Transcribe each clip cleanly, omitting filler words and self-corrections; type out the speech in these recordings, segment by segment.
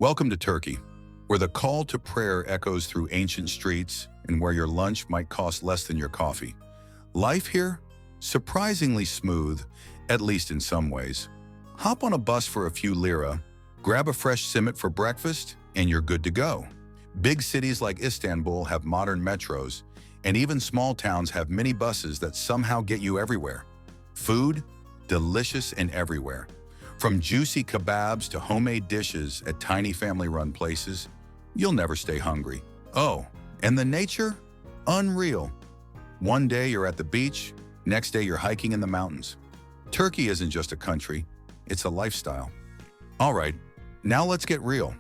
Welcome to Turkey, where the call to prayer echoes through ancient streets and where your lunch might cost less than your coffee. Life here? Surprisingly smooth, at least in some ways. Hop on a bus for a few lira, grab a fresh simit for breakfast, and you're good to go. Big cities like Istanbul have modern metros, and even small towns have mini buses that somehow get you everywhere. Food? Delicious and everywhere. From juicy kebabs to homemade dishes at tiny family-run places, you'll never stay hungry. Oh, and the nature? Unreal. One day you're at the beach, next day you're hiking in the mountains. Turkey isn't just a country, it's a lifestyle. All right, now let's get real.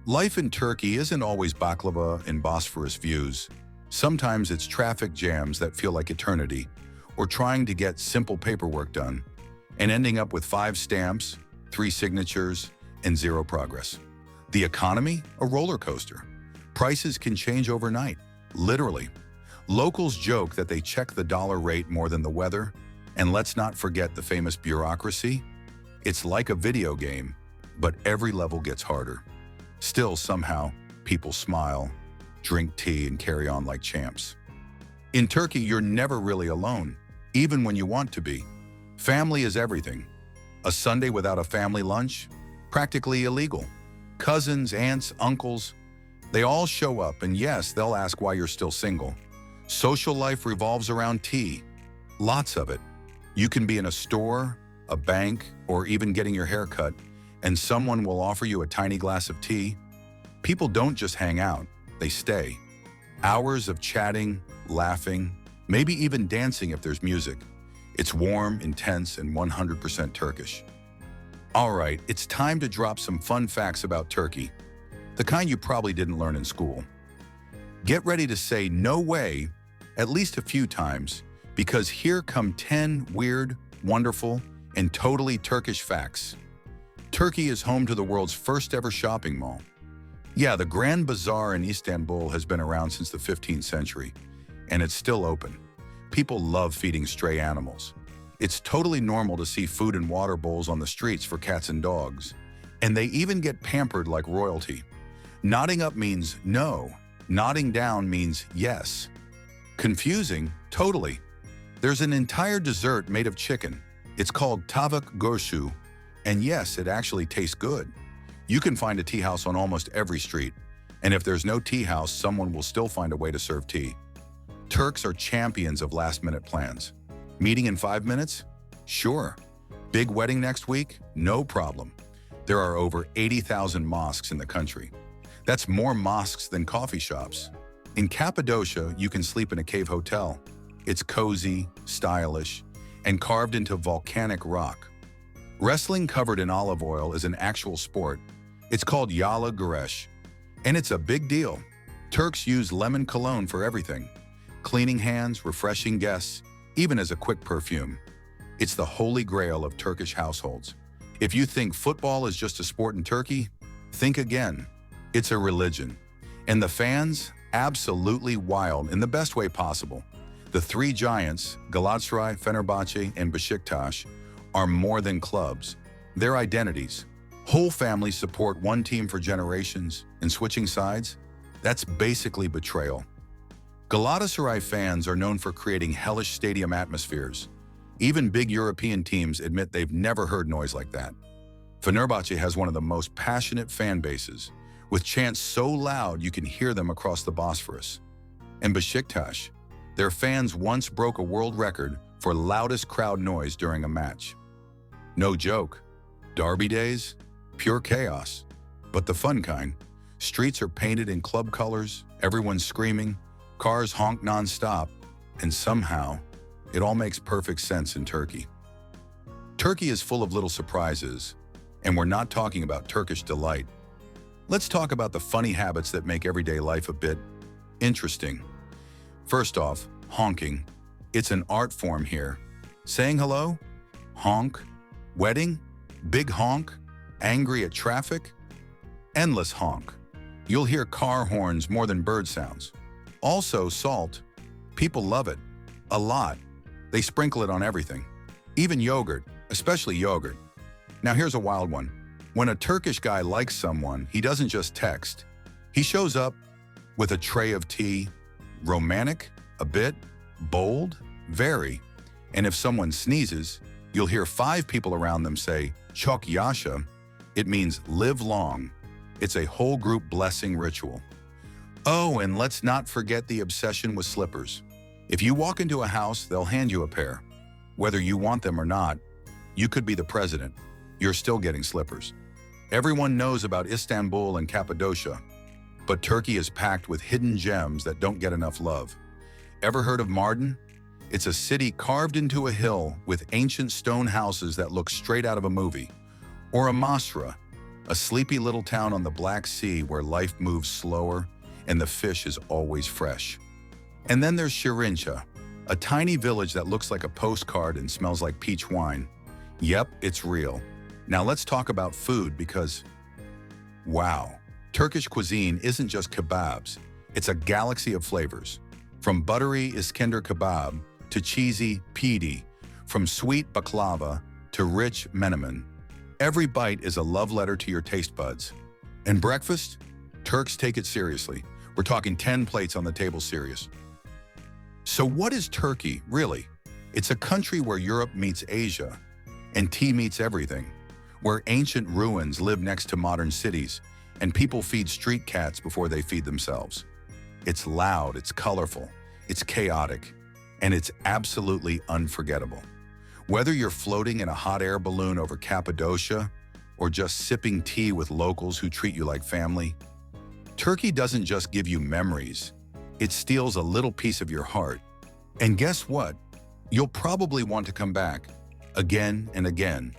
Life in Turkey isn't always baklava and Bosphorus views. Sometimes it's traffic jams that feel like eternity, or trying to get simple paperwork done, and ending up with 5 stamps, 3 signatures, and 0 progress. The economy? A roller coaster. Prices can change overnight, literally. Locals joke that they check the dollar rate more than the weather, and let's not forget the famous bureaucracy. It's like a video game, but every level gets harder. Still, somehow, people smile, drink tea, and carry on like champs. In Turkey, you're never really alone, even when you want to be. Family is everything. A Sunday without a family lunch? Practically illegal. Cousins, aunts, uncles, they all show up, and yes, they'll ask why you're still single. Social life revolves around tea. Lots of it. You can be in a store, a bank, or even getting your hair cut, and someone will offer you a tiny glass of tea. People don't just hang out, they stay. Hours of chatting, laughing, maybe even dancing if there's music. It's warm, intense, and 100% Turkish. All right, it's time to drop some fun facts about Turkey, the kind you probably didn't learn in school. Get ready to say "no way" at least a few times, because here come 10 weird, wonderful, and totally Turkish facts. Turkey is home to the world's first ever shopping mall. Yeah, the Grand Bazaar in Istanbul has been around since the 15th century, and it's still open. People love feeding stray animals. It's totally normal to see food and water bowls on the streets for cats and dogs, and they even get pampered like royalty. Nodding up means no, nodding down means yes. Confusing? Totally. There's an entire dessert made of chicken. It's called tavuk göğsü, and yes, it actually tastes good. You can find a tea house on almost every street, and if there's no tea house, someone will still find a way to serve tea. Turks are champions of last-minute plans. Meeting in 5 minutes? Sure. Big wedding next week? No problem. There are over 80,000 mosques in the country. That's more mosques than coffee shops. In Cappadocia, you can sleep in a cave hotel. It's cozy, stylish, and carved into volcanic rock. Wrestling covered in olive oil is an actual sport. It's called Yağlı Güreş, and it's a big deal. Turks use lemon cologne for everything. Cleaning hands, refreshing guests, even as a quick perfume. It's the holy grail of Turkish households. If you think football is just a sport in Turkey, think again. It's a religion. And the fans? Absolutely wild in the best way possible. The 3 giants, Galatasaray, Fenerbahçe, and Beşiktaş, are more than clubs. They're identities. Whole families support one team for generations, and switching sides? That's basically betrayal. Galatasaray fans are known for creating hellish stadium atmospheres. Even big European teams admit they've never heard noise like that. Fenerbahçe has one of the most passionate fan bases, with chants so loud you can hear them across the Bosphorus. And Beşiktaş, their fans once broke a world record for loudest crowd noise during a match. No joke. Derby days? Pure chaos. But the fun kind. Streets are painted in club colors, everyone's screaming, cars honk non-stop, and somehow, it all makes perfect sense in Turkey. Turkey is full of little surprises, and we're not talking about Turkish delight. Let's talk about the funny habits that make everyday life a bit interesting. First off, honking. It's an art form here. Saying hello? Honk. Wedding? Big honk. Angry at traffic? Endless honk. You'll hear car horns more than bird sounds. Also, salt. People love it. A lot. They sprinkle it on everything. Even yogurt, especially yogurt. Now here's a wild one. When a Turkish guy likes someone, he doesn't just text. He shows up with a tray of tea, romantic, a bit, bold, very. And if someone sneezes, you'll hear 5 people around them say, "Çok yaşa." It means live long. It's a whole group blessing ritual. Oh, and let's not forget the obsession with slippers. If you walk into a house, they'll hand you a pair. Whether you want them or not, you could be the president. You're still getting slippers. Everyone knows about Istanbul and Cappadocia, but Turkey is packed with hidden gems that don't get enough love. Ever heard of Mardin? It's a city carved into a hill with ancient stone houses that look straight out of a movie. Or Amasra, a sleepy little town on the Black Sea where life moves slower and the fish is always fresh. And then there's Şirince, a tiny village that looks like a postcard and smells like peach wine. Yep, it's real. Now let's talk about food because, wow, Turkish cuisine isn't just kebabs. It's a galaxy of flavors. From buttery Iskender kebab to cheesy pide, from sweet baklava to rich menemen. Every bite is a love letter to your taste buds. And breakfast? Turks take it seriously. We're talking 10 plates on the table serious. So what is Turkey, really? It's a country where Europe meets Asia, and tea meets everything, where ancient ruins live next to modern cities, and people feed street cats before they feed themselves. It's loud, it's colorful, it's chaotic, and it's absolutely unforgettable. Whether you're floating in a hot air balloon over Cappadocia or just sipping tea with locals who treat you like family, Turkey doesn't just give you memories, it steals a little piece of your heart. And guess what? You'll probably want to come back again and again